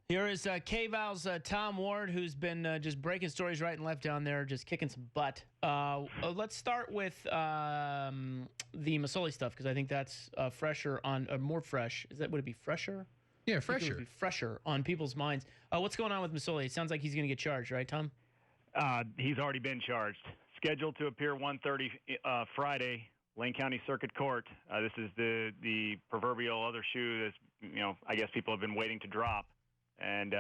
Here is K-Val's Tom Ward, who's been just breaking stories right and left down there, just kicking some butt. Let's start with the Masoli stuff, because I think that's fresher on, more fresh. Would it be fresher? Yeah, I think it fresher. would be fresher on people's minds. What's going on with Masoli? It sounds like he's going to get charged, right, Tom? He's already been charged. Scheduled to appear 1:30 Friday, Lane County Circuit Court. This is the proverbial other shoe that's, I guess people have been waiting to drop. And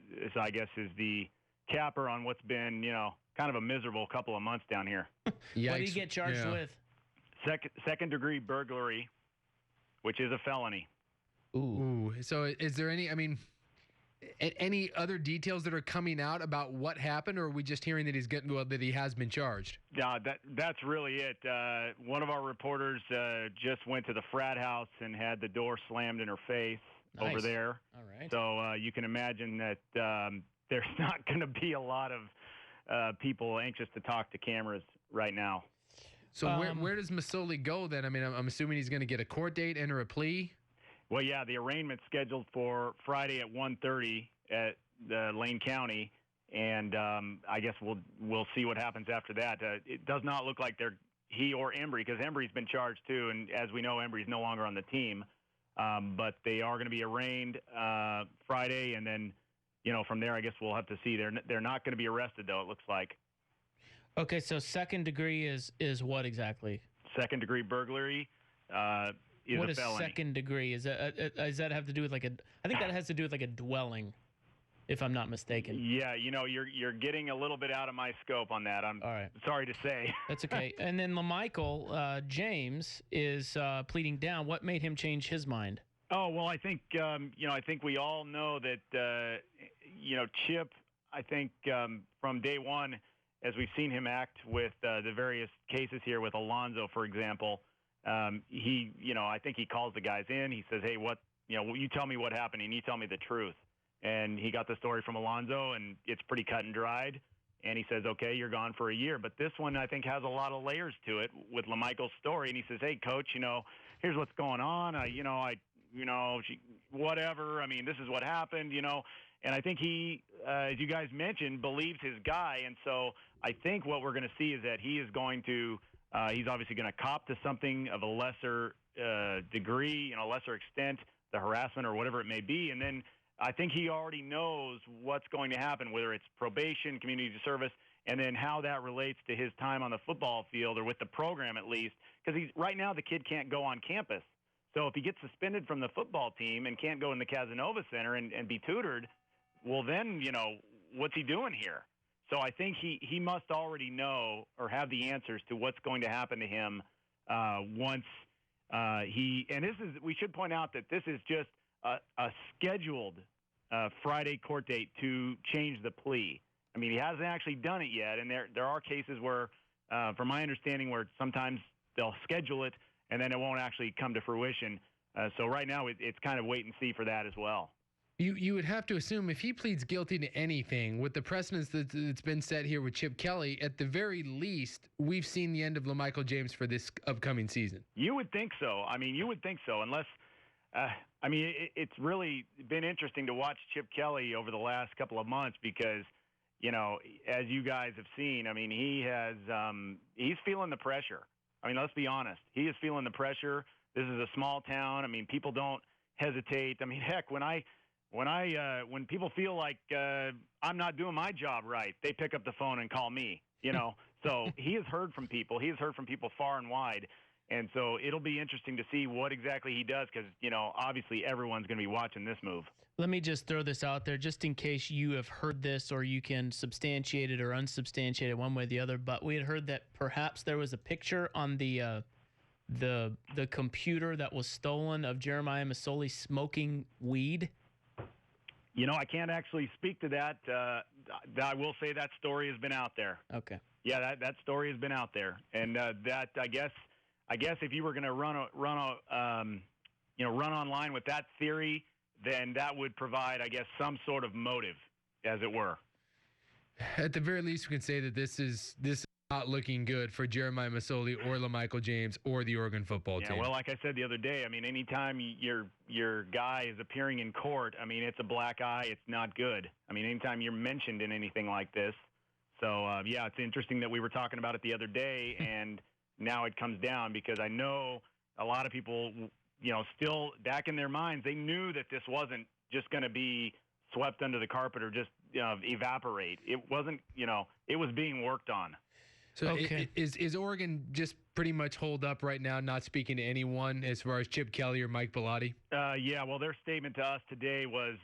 this, I guess, is the capper on what's been, kind of a miserable couple of months down here. What did he get charged with? Second-degree burglary, which is a felony. Ooh. So is there any other details that are coming out about what happened, or are we just hearing that that he has been charged? Yeah, that's really it. One of our reporters just went to the frat house and had the door slammed in her face. Nice. Over there. All right. So you can imagine that there's not going to be a lot of people anxious to talk to cameras right now. So where does Masoli go then? I mean, I'm assuming he's going to get a court date, enter a plea? Well, yeah, the arraignment's scheduled for Friday at 1:30 at the Lane County, and I guess we'll see what happens after that. It does not look like he or Embry, because Embry's been charged too, and as we know, Embry's no longer on the team. But they are going to be arraigned Friday, and then, from there, I guess we'll have to see. They're not going to be arrested, though, it looks like. Okay, so second degree is what exactly? Second-degree burglary is what a is felony. second degree? Does that have to do with I think that has to do with a dwelling, if I'm not mistaken. Yeah, you're getting a little bit out of my scope on that. I'm All right. sorry to say. That's okay. And then LaMichael James is pleading down. What made him change his mind? Oh, well, I think I think we all know that Chip, I think from day one, as we've seen him act with the various cases here with Alonzo, for example, I think he calls the guys in. He says, "Hey, you tell me what happened, and you tell me the truth." And he got the story from Alonzo, and it's pretty cut and dried. And he says, "Okay, you're gone for a year." But this one, I think, has a lot of layers to it with LaMichael's story. And he says, "Hey, coach, here's what's going on. Whatever. I mean, this is what happened. And I think he, as you guys mentioned, believes his guy. And so I think what we're going to see is that he is going to, he's obviously going to cop to something of a lesser degree, lesser extent, the harassment or whatever it may be. And then I think he already knows what's going to happen, whether it's probation, community service, and then how that relates to his time on the football field or with the program at least. Because right now the kid can't go on campus. So if he gets suspended from the football team and can't go in the Casanova Center and be tutored, well then, what's he doing here? So I think he must already know or have the answers to what's going to happen to him once we should point out that this is just a scheduled Friday court date to change the plea. I mean, he hasn't actually done it yet, and there are cases where, from my understanding, where sometimes they'll schedule it and then it won't actually come to fruition. So right now it's kind of wait and see for that as well. You would have to assume if he pleads guilty to anything, with the precedence that's been set here with Chip Kelly, at the very least, we've seen the end of LaMichael James for this upcoming season. You would think so. I mean, you would think so, unless it's really been interesting to watch Chip Kelly over the last couple of months because, as you guys have seen, I mean, he's feeling the pressure. I mean, let's be honest. He is feeling the pressure. This is a small town. I mean, people don't hesitate. I mean, heck, when people feel like I'm not doing my job right, they pick up the phone and call me, So he has heard from people. He has heard from people far and wide. And so it'll be interesting to see what exactly he does because, obviously everyone's going to be watching this move. Let me just throw this out there just in case you have heard this or you can substantiate it or unsubstantiate it one way or the other. But we had heard that perhaps there was a picture on the computer that was stolen of Jeremiah Masoli smoking weed. I can't actually speak to that. I will say that story has been out there. Okay. Yeah, that story has been out there. And that, I guess if you were going to run online with that theory, then that would provide, I guess, some sort of motive, as it were. At the very least, we can say that this not looking good for Jeremiah Masoli or LaMichael James or the Oregon football Yeah, team. well, like I said the other day, I mean, anytime your guy is appearing in court, I mean, it's a black eye. It's not good. I mean, anytime you're mentioned in anything like this. So, yeah, it's interesting that we were talking about it the other day, and now it comes down because I know a lot of people, still back in their minds, they knew that this wasn't just going to be swept under the carpet or just evaporate. It wasn't, it was being worked on. So Okay. is Oregon just pretty much holed up right now, not speaking to anyone as far as Chip Kelly or Mike Bellotti? Yeah, well, their statement to us today was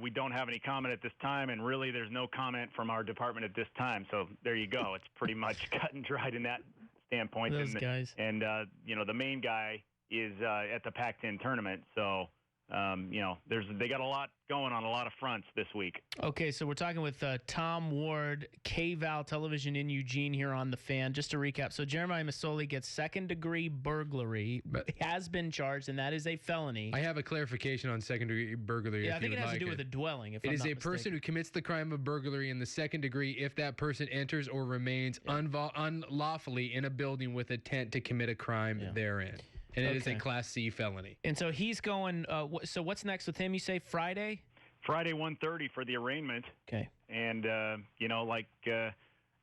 we don't have any comment at this time, and really there's no comment from our department at this time. So there you go. It's pretty much cut and dried in that standpoint. Those guys. And the main guy is at the Pac-10 tournament. So, they got a lot going on a lot of fronts this week. Okay, so we're talking with Tom Ward, KVAL Television in Eugene here on The Fan. Just to recap, so Jeremiah Masoli gets second-degree burglary, has been charged, and that is a felony. I have a clarification on second-degree burglary. Yeah, if I think you it would has to like do with a dwelling, if It I'm is not a person mistaken. who commits the crime of burglary in the second degree if that person enters or remains unlawfully in a building with intent to commit a crime therein. And it is a Okay. Class C felony. And so he's going, so what's next with him? You say Friday? Friday 1:30 for the arraignment. Okay. And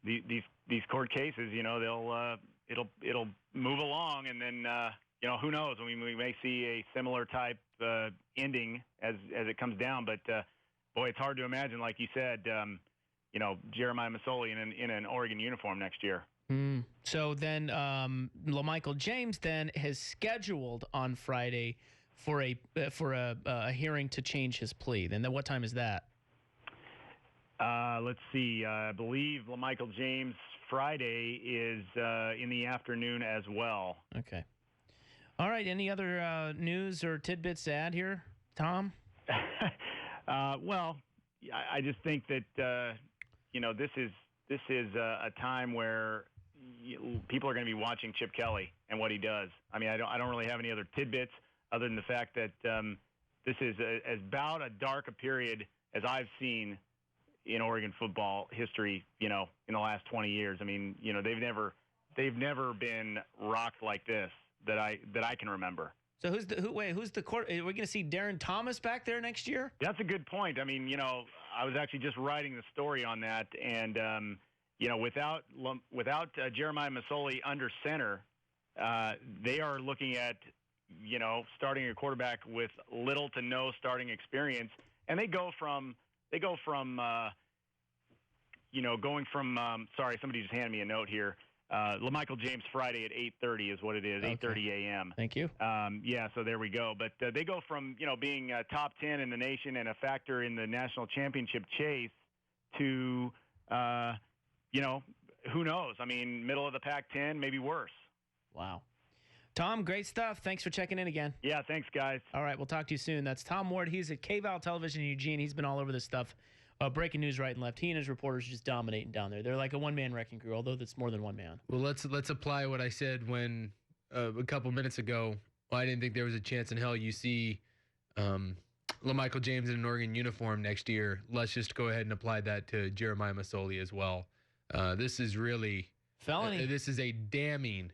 these court cases, it'll move along, and then who knows? I mean, we may see a similar type ending as it comes down. But boy, it's hard to imagine, like you said, Jeremiah Masoli in an Oregon uniform next year. So then LaMichael James then has scheduled on Friday for a hearing to change his plea. Then what time is that? Let's see. I believe LaMichael James Friday is in the afternoon as well. Okay. All right. Any other news or tidbits to add here, Tom? Well, I just think that this is a time where people are going to be watching Chip Kelly and what he does. I mean, I don't really have any other tidbits other than the fact that this is about as dark a period as I've seen in Oregon football history, in the last 20 years. I mean, they've never been rocked like this that I can remember. So who's the court? Are we going to see Darren Thomas back there next year? That's a good point. I mean, I was actually just writing the story on that, and without Jeremiah Masoli under center, they are looking at starting a quarterback with little to no starting experience, and they go from sorry, somebody just handed me a note here. LaMichael James Friday at 8:30 is what it is, 8:30 a.m. Thank you. So there we go. But they go from being top 10 in the nation and a factor in the national championship chase to who knows? I mean, middle of the Pac-10, maybe worse. Wow. Tom, great stuff. Thanks for checking in again. Yeah, thanks, guys. All right, we'll talk to you soon. That's Tom Ward. He's at KVAL Television in Eugene. He's been all over this stuff. Breaking news right and left. He and his reporters just dominating down there. They're like a one-man wrecking crew, although that's more than one man. Well, let's apply what I said when a couple minutes ago. Well, I didn't think there was a chance in hell you see LaMichael James in an Oregon uniform next year. Let's just go ahead and apply that to Jeremiah Masoli as well. This is really Felony. this is a damning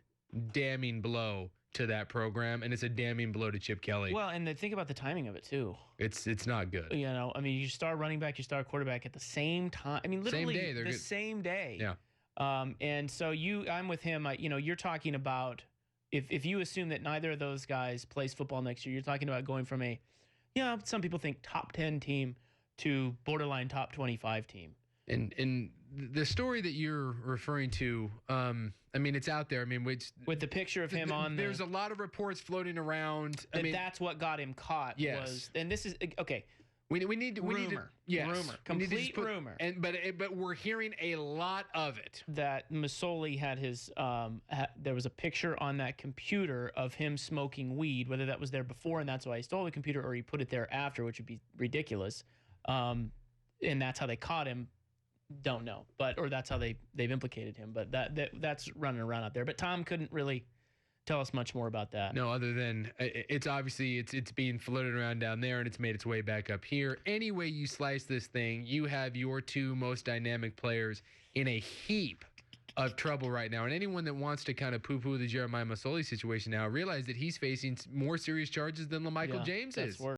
blow to that program, and it's a damning blow to Chip Kelly. Well, and think about the timing of it too. It's not good. I mean, you start running back, you start quarterback at the same time. I mean, literally Same day, they're the good. same day. Yeah. And so I'm with him. You're talking about if you assume that neither of those guys plays football next year, you're talking about going from some people think top 10 team to borderline top 25 team. And the story that you're referring to, I mean, it's out there. I mean, With the picture of him on there's a lot of reports floating around. I mean, that's what got him caught. Yes. And this is okay. we need to Rumor. yes, Rumor. we need to Complete just put- rumor. But we're hearing a lot of it. That Masoli had his there was a picture on that computer of him smoking weed, whether that was there before and that's why he stole the computer, or he put it there after, which would be ridiculous. And that's how they caught him. Don't know, or that's how they've implicated him. But that's running around out there. But Tom couldn't really tell us much more about that. No, other than it's obviously it's being floated around down there, and it's made its way back up here. Any way you slice this thing, you have your two most dynamic players in a heap of trouble right now. And anyone that wants to kind of poo-poo the Jeremiah Masoli situation now, realize that he's facing more serious charges than LaMichael James is. That's worse.